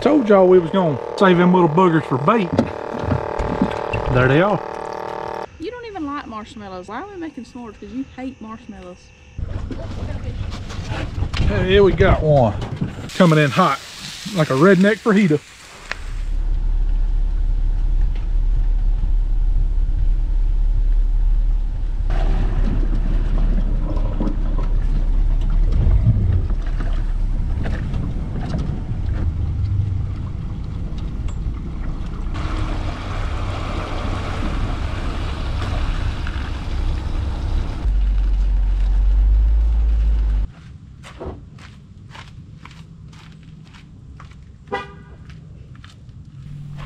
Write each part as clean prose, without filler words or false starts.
Told y'all we was gonna save them little boogers for bait. There they are. You don't even like marshmallows. Why are we making s'mores? Because you hate marshmallows. Hey, here we got one. Coming in hot, like a redneck fajita.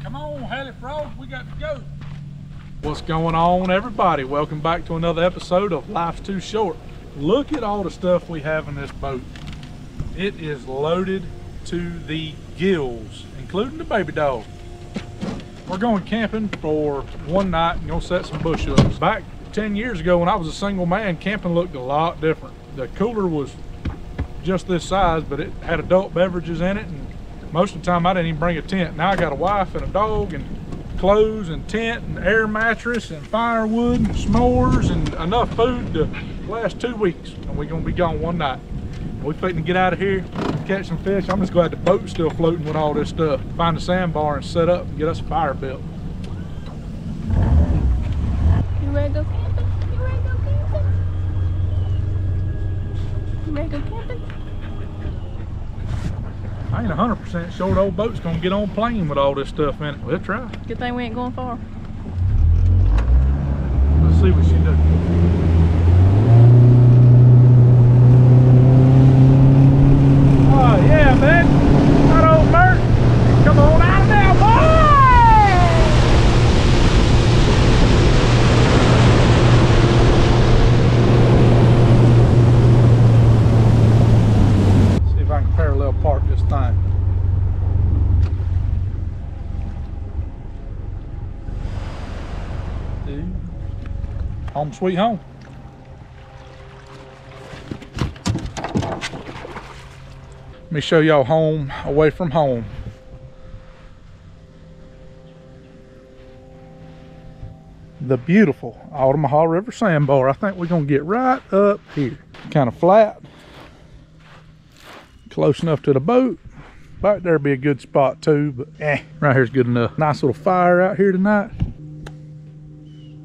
Come on, Haley Frog, we got to go. What's going on, everybody? Welcome back to another episode of Life's Too Short. Look at all the stuff we have in this boat. It is loaded to the gills, including the baby dog. We're going camping for one night and gonna set some bush ups. Back 10 years ago when I was a single man, camping looked a lot different. The cooler was just this size, but it had adult beverages in it, and most of the time I didn't even bring a tent. Now I got a wife and a dog and clothes and tent and air mattress and firewood and s'mores and enough food to last 2 weeks. And we're gonna be gone one night. We're fitting to get out of here, catch some fish. I'm just glad the boat's still floating with all this stuff. Find a sandbar and set up and get us a fire built. You ready to go camping? You ready to go camping? You ready to go camping? I ain't 100% sure the old boat's gonna get on plane with all this stuff in it. We'll try. Good thing we ain't going far. Let's see what she does. Oh yeah, man. That old Bert. Come on out now, boy! See if I can parallel park this thing. Dude. Home sweet home. Let me show y'all home away from home. The beautiful Altamaha River Sandbar. I think we're gonna get right up here. Kind of flat. Close enough to the boat. Back there be a good spot too, but right here's good enough. Nice little fire out here tonight.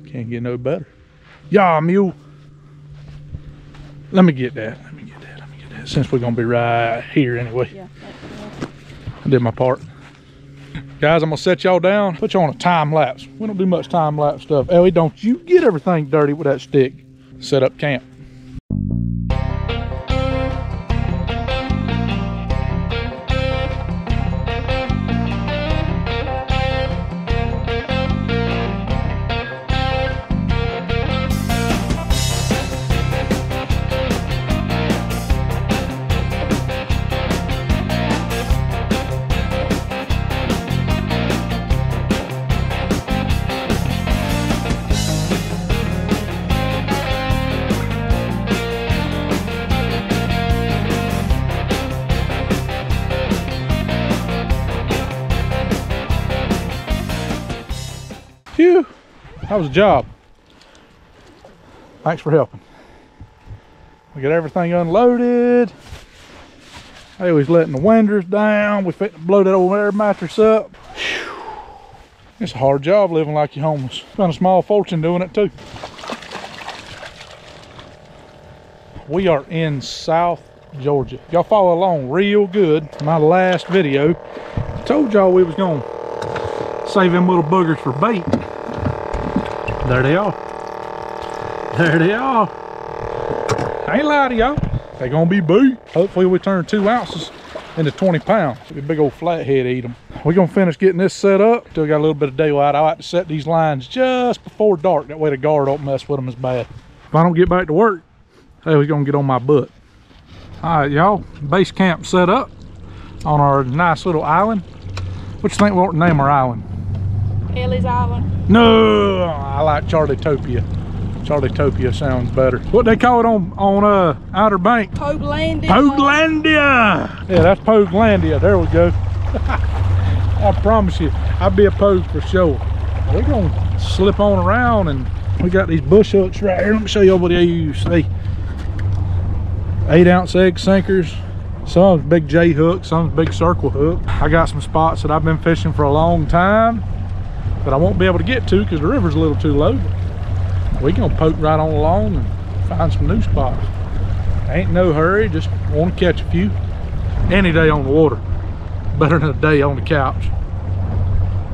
Can't get no better. Yeah, mule. Let me get that. Since we're gonna be right here anyway. Yeah. I did my part. Guys, I'm gonna set y'all down, put you on a time lapse. We don't do much time lapse stuff. Ellie, don't you get everything dirty with that stick. Set up camp. Phew, that was a job. Thanks for helping. We got everything unloaded. I was letting the winders down. We fit to blow that old air mattress up. Whew. It's a hard job living like you're homeless. Spent a small fortune doing it too. We are in South Georgia. Y'all follow along real good. My last video, I told y'all we was gonna save them little boogers for bait. There they are. There they are. I ain't lying to y'all. They gonna be bait. Hopefully we turn 2 ounces into 20 pounds. Be a big old flathead eat them. We're gonna finish getting this set up. Still got a little bit of daylight. I like to set these lines just before dark. That way the guard don't mess with them as bad. If I don't get back to work, hey, we're gonna get on my butt. All right, y'all. Base camp set up on our nice little island. What you think we ought to name our island? Ellie's Island. No, I like Charlie-topia. Charlie-topia sounds better. What they call it on Outer Bank? Poguelandia. Poguelandia. Yeah, that's Poguelandia. There we go. I promise you, I'd be a poke for sure. We're gonna slip on around, and we got these bush hooks right here. Let me show you what I use. See, 8-ounce egg sinkers. Some big J hook, some big circle hook. I got some spots that I've been fishing for a long time that I won't be able to get to because the river's a little too low. We gonna poke right on along and find some new spots. Ain't no hurry, just want to catch a few. Any day on the water, better than a day on the couch.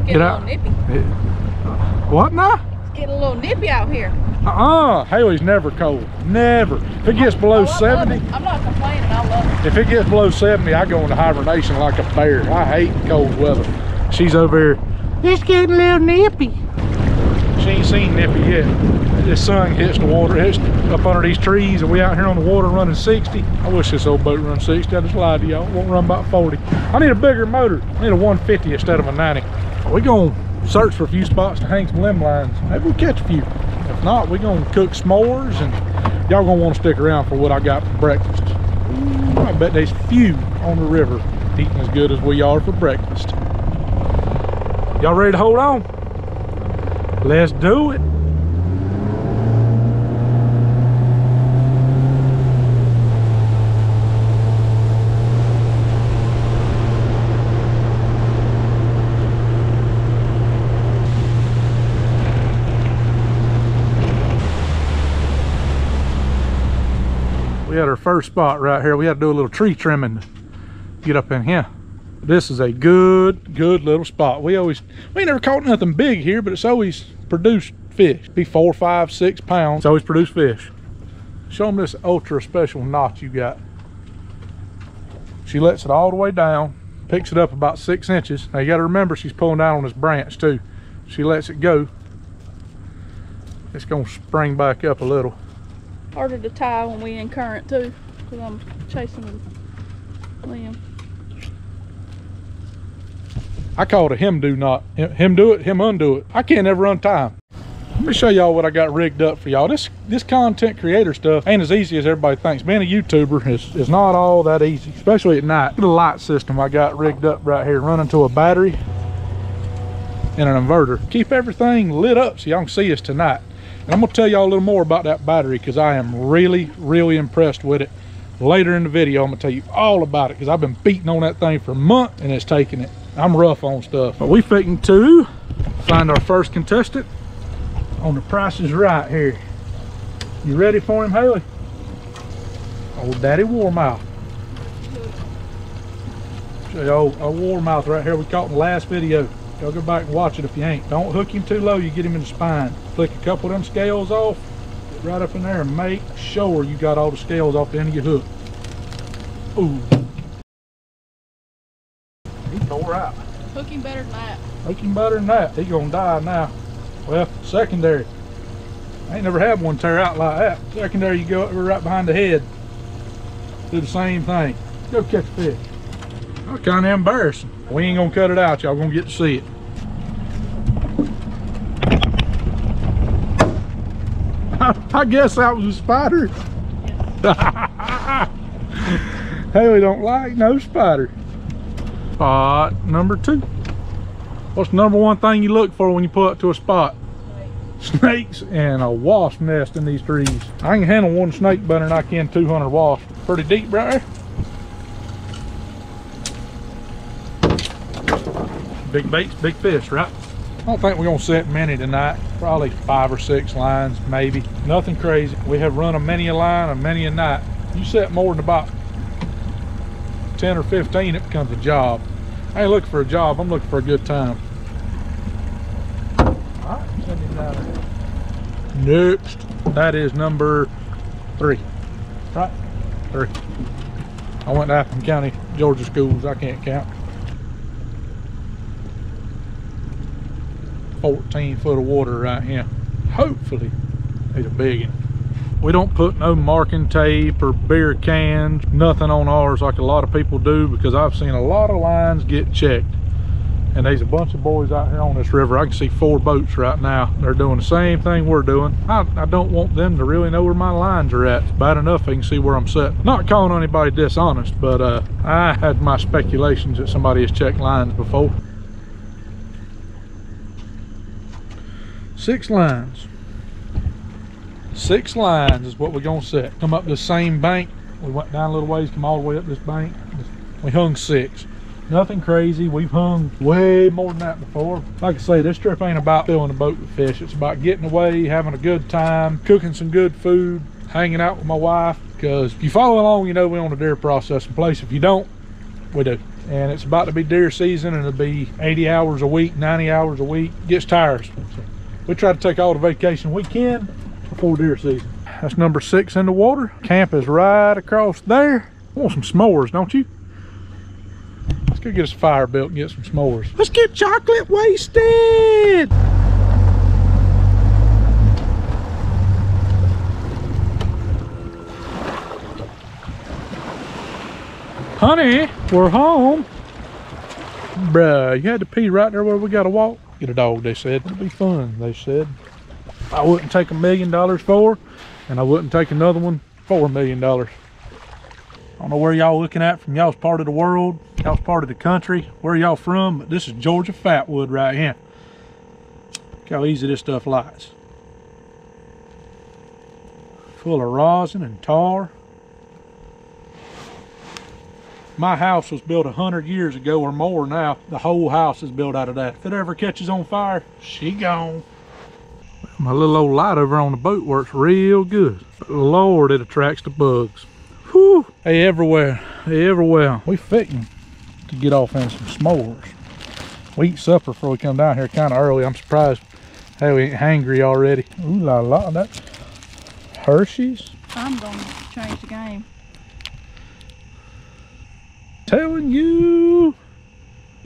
Get a little nippy. What now? It's getting a little nippy out here. Haley's never cold, never. If it gets below 70, I'm not complaining, I love it. if it gets below 70, I go into hibernation like a bear. I hate cold weather. She's over here, it's getting a little nippy. She ain't seen nippy yet. The sun hits the water, hits up under these trees, and we out here on the water running 60. I wish this old boat run 60. I just lied to y'all. It won't run about 40. I need a bigger motor. I need a 150 instead of a 90. We're gonna search for a few spots to hang some limb lines. Maybe we'll catch a few. If not, we're gonna cook s'mores, and y'all gonna want to stick around for what I got for breakfast. Ooh, I bet there's few on the river eating as good as we are for breakfast. Y'all ready to hold on? Let's do it. We had our first spot right here. We had to do a little tree trimming to get up in here. This is a good little spot. We ain't never caught nothing big here, but it's always produced fish. Be 4, 5, 6 pounds. It's always produced fish. Show them this ultra special knot you got. She lets it all the way down, picks it up about 6 inches. Now you got to remember she's pulling down on this branch too. She lets it go. It's gonna spring back up a little. Harder to tie when we in current too, because I'm chasing the limb. I call it a him do knot. Him do it, him undo it. I can't ever untie him. Let me show y'all what I got rigged up for y'all. This content creator stuff ain't as easy as everybody thinks. Being a YouTuber is not all that easy, especially at night. The light system I got rigged up right here, running to a battery and an inverter. Keep everything lit up so y'all can see us tonight. And I'm gonna tell y'all a little more about that battery because I am really impressed with it. Later in the video, I'm gonna tell you all about it because I've been beating on that thing for a month and it's taking it. I'm rough on stuff. But we fixing to find our first contestant on The Price is Right here. You ready for him, Haley? Old Daddy Warmouth. Show you old Warmouth right here we caught in the last video. Y'all go back and watch it if you ain't. Don't hook him too low, you get him in the spine. Flick a couple of them scales off, get right up in there and make sure you got all the scales off the end of your hook. Ooh. He tore out. Hook him better than that. Hook him better than that. He gonna die now. Well, secondary. I ain't never had one tear out like that. Secondary, you go right behind the head. Do the same thing. Go catch a fish. Oh, kind of embarrassing. We ain't gonna cut it out. Y'all gonna get to see it. I guess that was a spider. Haley don't like no spider. Spot number 2. What's the number one thing you look for when you pull up to a spot? Snakes and a wasp nest in these trees. I can handle one snake better than I can 200 wasps. Pretty deep right there. Big baits, big fish, right? I don't think we're gonna set many tonight. Probably 5 or 6 lines, maybe. Nothing crazy. We have run a many a line, a many a night. You set more than about 10 or 15, it becomes a job. I ain't looking for a job, I'm looking for a good time. All right, send him down there. Next, that is number 3. Right? 3. I went to Appleton County, Georgia schools, I can't count. 14 foot of water right here. Hopefully, it's a big one. We don't put no marking tape or beer cans, nothing on ours like a lot of people do, because I've seen a lot of lines get checked. And there's a bunch of boys out here on this river. I can see 4 boats right now. They're doing the same thing we're doing. I don't want them to really know where my lines are at. It's bad enough they can see where I'm sitting. Not calling anybody dishonest, but I had my speculations that somebody has checked lines before. 6 lines. 6 lines is what we're gonna set. Come up this same bank. We went down a little ways, come all the way up this bank. We hung 6. Nothing crazy. We've hung way more than that before. Like I say, this trip ain't about filling the boat with fish. It's about getting away, having a good time, cooking some good food, hanging out with my wife. Because if you follow along, you know we're on a deer processing place. If you don't, we do. And it's about to be deer season, and it'll be 80 hours a week, 90 hours a week. Gets tiresome. So we try to take all the vacation we can before deer season. That's number 6 in the water. Camp is right across there. I want some s'mores, don't you? Let's go get us a fire built and get some s'mores. Let's get chocolate wasted! Honey, we're home. Bruh, you had to pee right there where we gotta walk. Get a dog, they said. It'll be fun, they said. I wouldn't take $1 million for, and I wouldn't take another one for $1 million. I don't know where y'all looking at from y'all's part of the world, y'all's part of the country, where y'all from, but this is Georgia Fatwood right here. Look how easy this stuff lies. Full of rosin and tar. My house was built 100 years ago or more now. The whole house is built out of that. If it ever catches on fire, she gone. My little old light over on the boat works real good. But Lord, it attracts the bugs. Whew, they everywhere, they everywhere. We fitting to get off in some s'mores. We eat supper before we come down here kind of early. I'm surprised how we ain't hangry already. Ooh la la, that Hershey's. I'm gonna change the game. Telling you,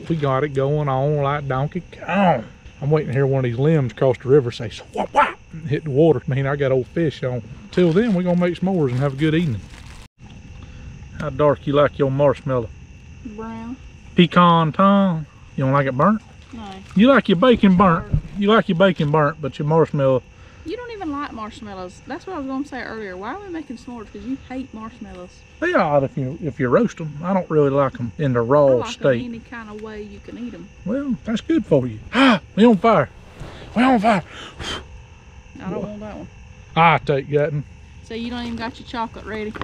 we got it going on like Donkey Kong. I'm waiting to hear one of these limbs cross the river say swap whap and hit the water. Man, I got old fish on. Till then, we're gonna make s'mores and have a good evening. How dark you like your marshmallow? Brown. Pecan tongue. You don't like it burnt? No. You like your bacon burnt. You like your bacon burnt, but your marshmallow. You don't even like marshmallows. That's what I was going to say earlier. Why are we making s'mores? Because you hate marshmallows. They are odd if you roast them. I don't really like them in the raw I like state. them any kind of way you can eat them. Well, that's good for you. Ah, we on fire. We on fire. I don't want that one. I take that one. So you don't even got your chocolate ready.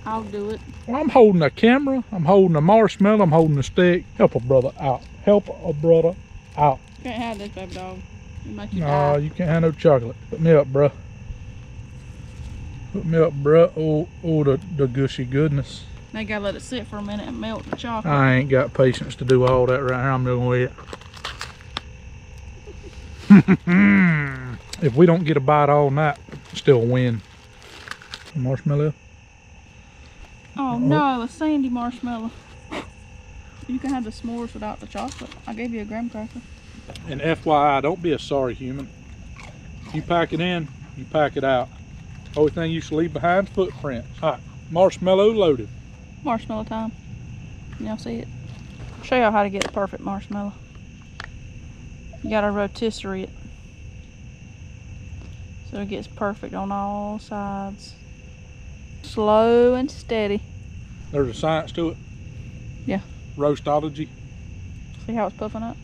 I'll do it. Well, I'm holding a camera. I'm holding a marshmallow. I'm holding a stick. Help a brother out. Help a brother out. You can't have this, baby dog. It'll make you No, die. you can't have no chocolate. Put me up, bruh. Put me up, bruh. Oh, the gushy goodness. Now you gotta let it sit for a minute and melt the chocolate. I ain't got patience to do all that right here. I'm doing it. If we don't get a bite all night, still win. Marshmallow. Oh no, a sandy marshmallow. You can have the s'mores without the chocolate. I gave you a graham cracker. And FYI, don't be a sorry human. You pack it in, you pack it out. Only thing you should leave behind is footprints. All right, marshmallow loaded. Marshmallow time. Y'all see it? I'll show y'all how to get the perfect marshmallow. You gotta rotisserie it so it gets perfect on all sides. Slow and steady. There's a science to it. Yeah. Roastology. See how it's puffing up?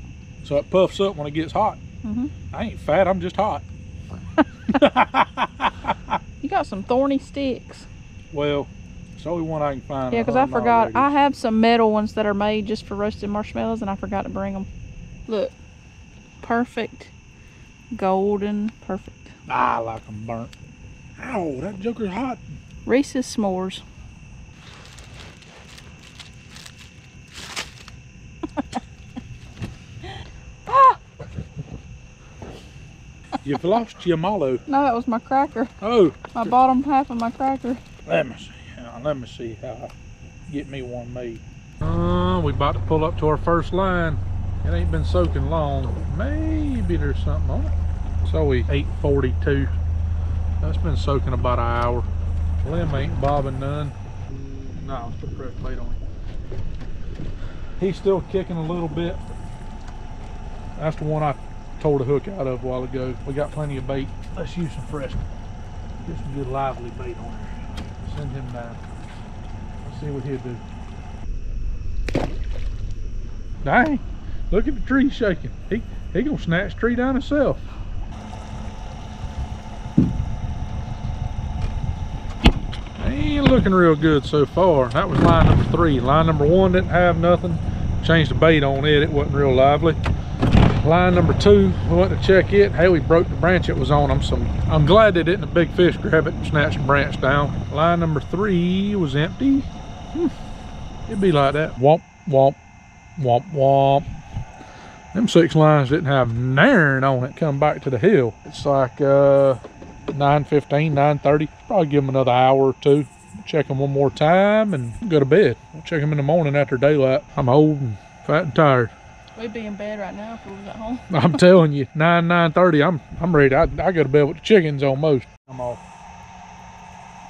So it puffs up when it gets hot. Mm-hmm. I ain't fat, I'm just hot. You got some thorny sticks. Well, it's the only one I can find. Yeah, because I forgot. I have some metal ones that are made just for roasted marshmallows, and I forgot to bring them. Look. Perfect. Golden. Perfect. I like them burnt. Ow, that joker's hot. Reese's s'mores. Ah! You've lost your mallow. No, that was my cracker. Oh. My bottom half of my cracker. Let me see. Let me see how I get me one made. We about to pull up to our first line. It ain't been soaking long. Maybe there's something on it. It's only 8:42. That's been soaking about an hour. Limb ain't bobbing none. No, it's the fresh bait on it. He's still kicking a little bit. That's the one I tore the hook out of a while ago. We got plenty of bait. Let's use some fresh. Get some good lively bait on here. Send him down. Let's see what he'll do. Dang, look at the tree shaking. He gonna snatch the tree down himself. ain't looking real good so far. That was line number 3. Line number 1 didn't have nothing. Changed the bait on it. It wasn't real lively. Line number 2, we went to check it. Hey, we broke the branch it was on. I'm glad they didn't a big fish grab it and snatch the branch down. Line number 3 was empty. It'd be like that. Womp, womp, womp, womp. Them 6 lines didn't have nairn on it come back to the hill. It's like 9:15, 9:30. Probably give them another hour or 2. Check them one more time and go to bed. We'll check them in the morning after daylight. I'm old and fat and tired. We'd be in bed right now if we was at home. I'm telling you, 9:30. I'm ready. I go to bed with the chickens almost. I'm off.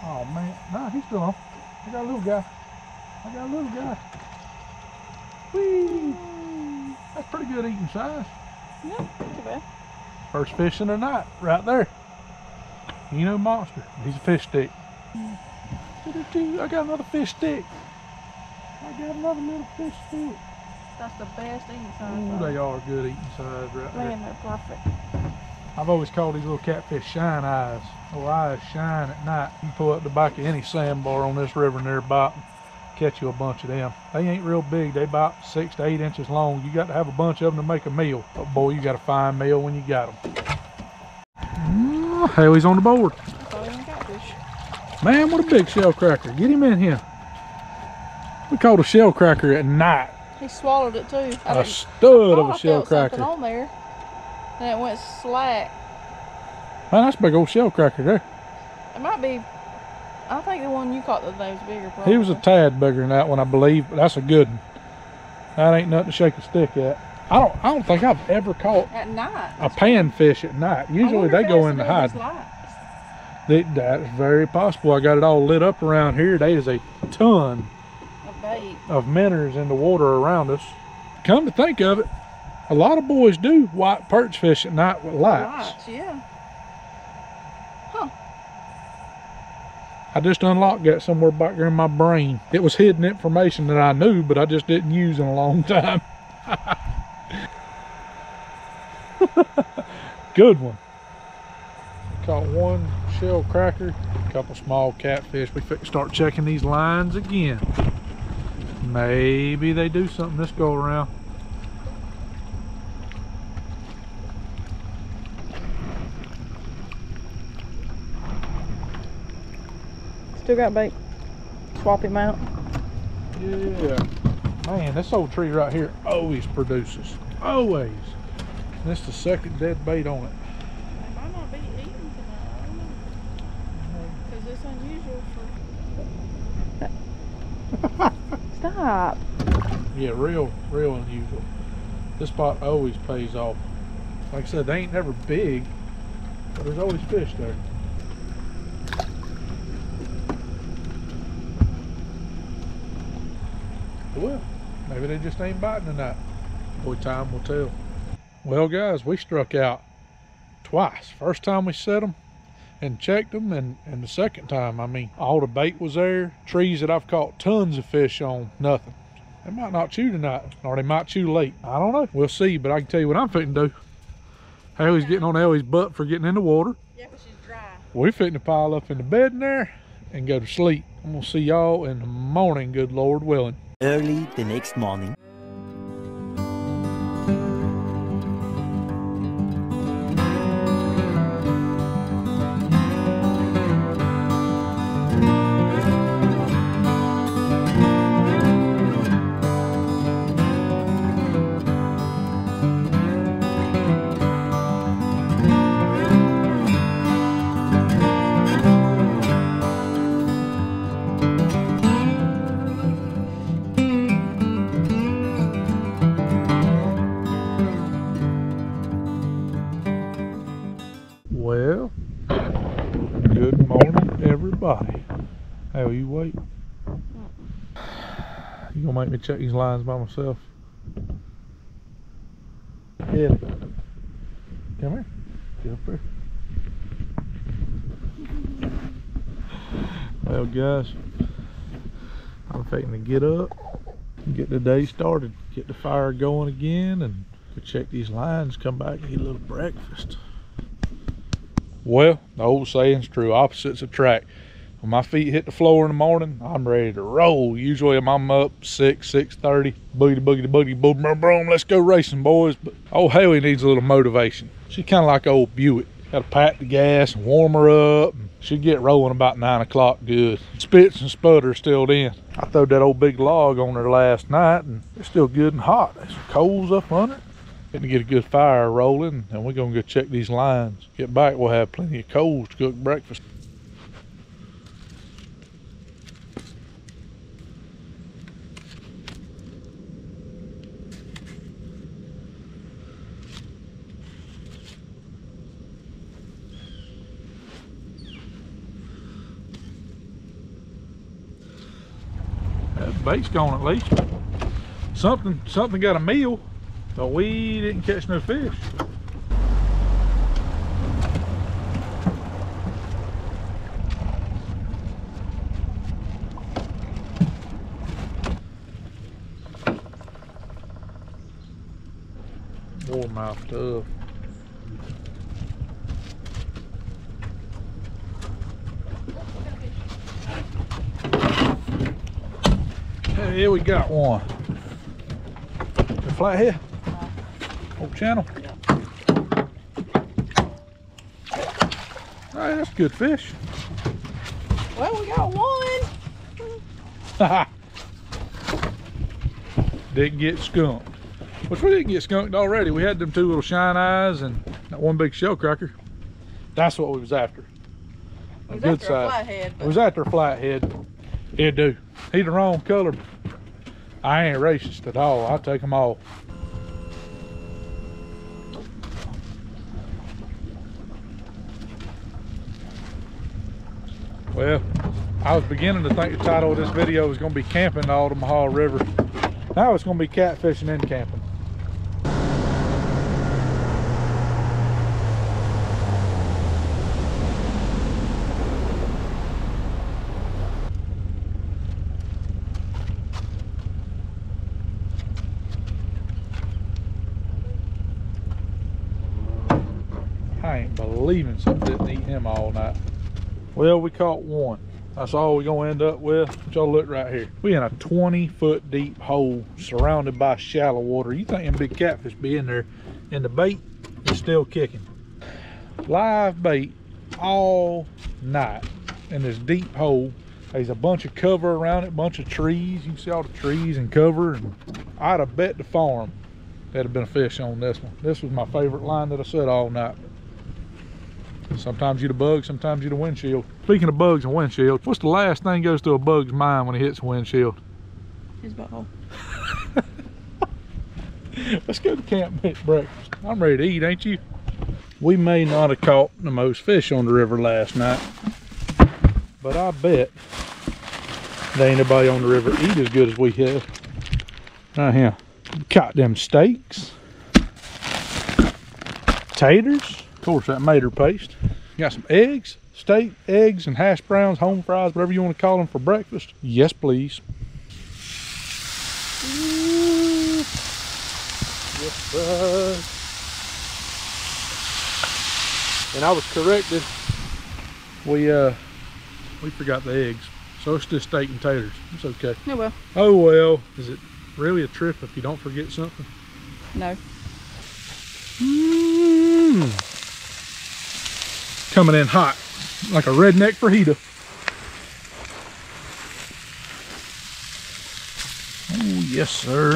Oh man, nah, he's still on. I got a little guy. Whee! That's pretty good eating size. Yeah, not too bad. First fish in the night, right there. You know, monster. He's a fish stick. I got another fish stick. I got another little fish stick. That's the best eating size. Ooh, they are good eating size right there. Man, they're perfect. I've always called these little catfish shine eyes. Little eyes shine at night. You pull up the back of any sandbar on this river near bottom, catch you a bunch of them. They ain't real big. They about 6 to 8 inches long. You got to have a bunch of them to make a meal. But boy, you got a fine meal when you got them. Hell, he's on the board. Man, what a big shell cracker. Get him in here. We caught a shell cracker at night. He swallowed it too. A stud of a shell cracker. On there, and it went slack. Man, that's a big old shell cracker there. It might be. I think the one you caught the other day was bigger. Probably. He was a tad bigger than that one, I believe, but that's a good one. That ain't nothing to shake a stick at. I don't think I've ever caught at night a panfish at night. Usually they go in the hide. That's very possible. I got it all lit up around here. There is a ton of minnows in the water around us. Come to think of it, a lot of boys do white perch fish at night with lights. Yeah. Huh. I just unlocked that somewhere back there in my brain. It was hidden information that I knew, but I just didn't use in a long time. Good one. Caught one shell cracker, a couple small catfish. We fit start checking these lines again. Maybe they do something this go around. Still got bait. Swap him out. Yeah. Man, this old tree right here always produces. Always. And this is the second dead bait on it. They might not be eating tonight. I don't know. Because it's unusual for... Stop. Yeah, real unusual. This spot always pays off. Like I said, they ain't never big, but there's always fish there. Well, maybe they just ain't biting tonight. Boy, time will tell. Well, guys, we struck out twice. First time we set them and checked them, and the second time, I mean, all the bait was there. Trees that I've caught tons of fish on, nothing. They might not chew tonight, or they might chew late. I don't know. We'll see, but I can tell you what I'm fitting to do. Haley's getting on Ellie's butt for getting in the water. Yeah, because she's dry. We're fitting to pile up in the bed in there and go to sleep. I'm gonna see y'all in the morning, good Lord willing. Early the next morning. Well, good morning, everybody. How you wait? You gonna make me check these lines by myself? Yeah. Come here. Get up there. Well, guys, I'm fixing to get up and get the day started. Get the fire going again and check these lines, come back and eat a little breakfast. Well, the old saying's true, opposites attract. When my feet hit the floor in the morning, I'm ready to roll. Usually I'm up 6:30, boogity boogity boogity boom boom boom. Let's go racing, boys. But old Haley needs a little motivation. She's kind of like old Buick. Got to pack the gas and warm her up. She'll get rolling about 9 o'clock good. Spits and sputters still in. I throwed that old big log on her last night and it's still good and hot. There's some coals up under it. Getting to get a good fire rolling, and we're gonna go check these lines. Get back, we'll have plenty of coals to cook breakfast. That bait's gone at least. Something got a meal, but we didn't catch no fish. Warmouth tough. Hey, we got one. A flathead? Old channel? Alright, that's a good fish. Well, we got one. Didn't get skunked. Which we didn't get skunked already. We had them two little shine eyes and that one big shell cracker. That's what we was after. A good size. It was after a flathead. It'd do. He the wrong color. I ain't racist at all. I'll take them all. Well, I was beginning to think the title of this video was going to be camping the Omaha River. Now it's going to be catfishing and camping. I ain't believing something didn't eat him all night. Well, we caught one. That's all we're gonna end up with. Y'all look right here. We in a 20-foot deep hole surrounded by shallow water. You think them big catfish be in there, and the bait is still kicking. Live bait all night in this deep hole. There's a bunch of cover around it, bunch of trees. You can see all the trees and cover. And I'd have bet the farm there'd have been a fish on this one. This was my favorite line that I set all night. Sometimes you the bug, sometimes you the windshield. Speaking of bugs and windshield, what's the last thing goes to a bug's mind when he hits a windshield? His butthole. Let's go to camp and eat breakfast. I'm ready to eat, ain't you? We may not have caught the most fish on the river last night, but I bet there ain't nobody on the river eat as good as we have. Right here. Caught them steaks, taters. Of course, that mater paste. Got some eggs, steak, eggs, and hash browns, home fries, whatever you want to call them for breakfast. Yes, please. Yes, sir. And I was corrected. We forgot the eggs, so it's just steak and taters. It's okay. Oh well. Oh well. Is it really a trip if you don't forget something? No. Coming in hot, like a redneck fajita. Oh, yes, sir.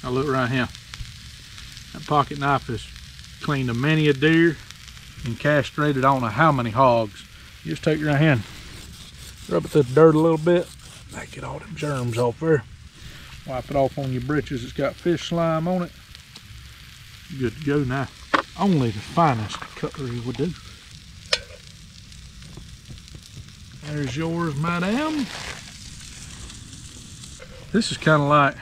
Now look right here. That pocket knife has cleaned a many a deer and castrated I don't know how many hogs. You just take your hand, rub it to the dirt a little bit, get all them germs off there. Wipe it off on your britches. It's got fish slime on it. Good to go now. Only the finest cutlery would do. There's yours, madam. This is kind of like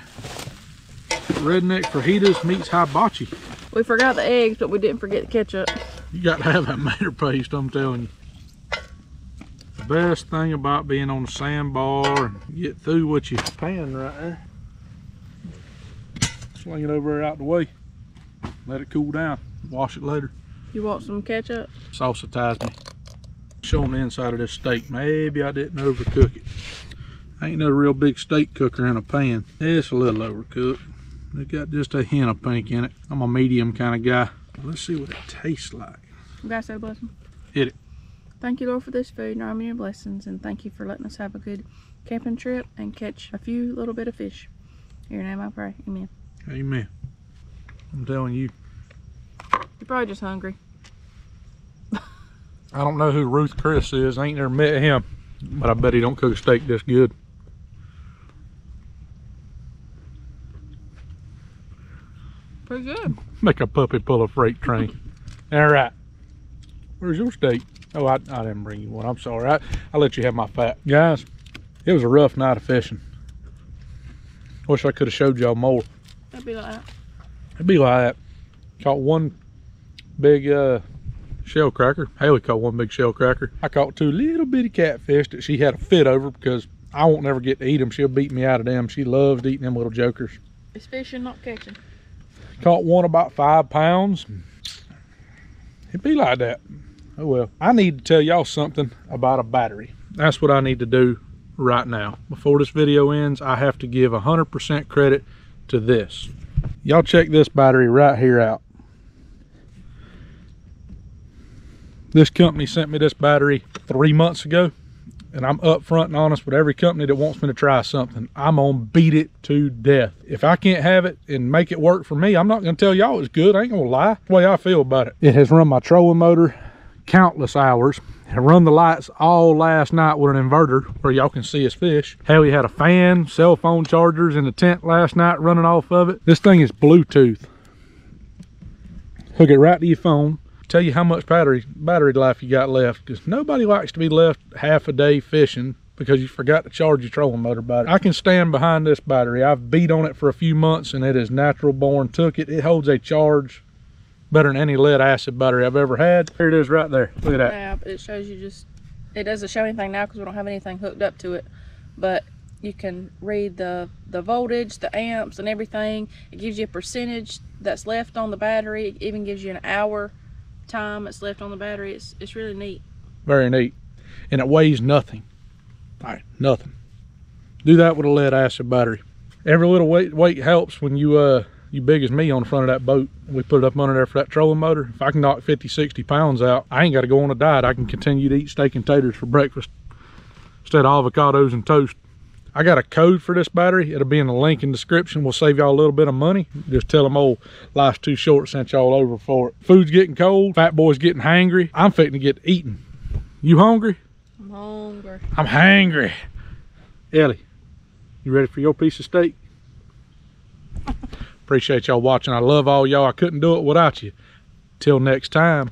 redneck fajitas meets hibachi. We forgot the eggs, but we didn't forget the ketchup. You got to have that mater paste, I'm telling you. The best thing about being on the sandbar and get through what you're paying right there. Sling it over there out the way. Let it cool down. Wash it later. You want some ketchup? Saucitize me. Showing the inside of this steak. Maybe I didn't overcook it. I ain't no real big steak cooker in a pan. It's a little overcooked. It got just a hint of pink in it. I'm a medium kind of guy. Let's see what it tastes like. You guys say a blessing. Hit it. Thank you, Lord, for this food and all your blessings, and thank you for letting us have a good camping trip and catch a few little bit of fish. In your name I pray. Amen. Amen. I'm telling you. You're probably just hungry. I don't know who Ruth Chris is. I ain't never met him, but I bet he don't cook a steak this good. Pretty good. Make a puppy pull a freight train. All right. Where's your steak? Oh, I didn't bring you one. I'm sorry. I let you have my fat. Guys, it was a rough night of fishing. Wish I could have showed y'all more. It'd be like that. It'd be like that. Caught one big shell cracker. Haley caught one big shell cracker. I caught two little bitty catfish that she had a fit over because I won't never get to eat them. She'll beat me out of them. She loves eating them little jokers. It's fishing, not catching. Caught one about 5 pounds. It'd be like that. Oh well. I need to tell y'all something about a battery. That's what I need to do right now. Before this video ends, I have to give 100% credit to this. Y'all check this battery right here out. This company sent me this battery 3 months ago, and I'm upfront and honest with every company that wants me to try something. I'm gonna beat it to death. If I can't have it and make it work for me, I'm not gonna tell y'all it's good. I ain't gonna lie. That's the way I feel about it. It has run my trolling motor countless hours. I run the lights all last night with an inverter where y'all can see us fish. Hell, we had a fan, cell phone chargers in the tent last night running off of it. This thing is Bluetooth. Hook it right to your phone. Tell you how much battery life you got left, because nobody likes to be left half a day fishing because you forgot to charge your trolling motor battery. I can stand behind this battery. I've beat on it for a few months and it is natural born. Took it. It holds a charge better than any lead acid battery I've ever had. Here it is right there. Look at that. Yeah, but it shows you just, it doesn't show anything now because we don't have anything hooked up to it, but you can read the voltage, the amps and everything. It gives you a percentage that's left on the battery. It even gives you an hour time that's left on the battery. It's really neat. Very neat. And it weighs nothing. All right, nothing. Do that with a lead acid battery. Every little weight helps when you big as me on the front of that boat. We put it up under there for that trolling motor. If I can knock 50, 60 pounds out, I ain't got to go on a diet. I can continue to eat steak and taters for breakfast instead of avocados and toast. I got a code for this battery. It'll be in the link in the description. We'll save y'all a little bit of money. Just tell them, old Life's Too Short sent y'all over for it. Food's getting cold. Fat boy's getting hangry. I'm fitting to get eaten. You hungry? I'm hungry. I'm hangry. Ellie, you ready for your piece of steak? Appreciate y'all watching. I love all y'all. I couldn't do it without you. Till next time.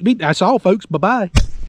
That's all, folks. Bye-bye.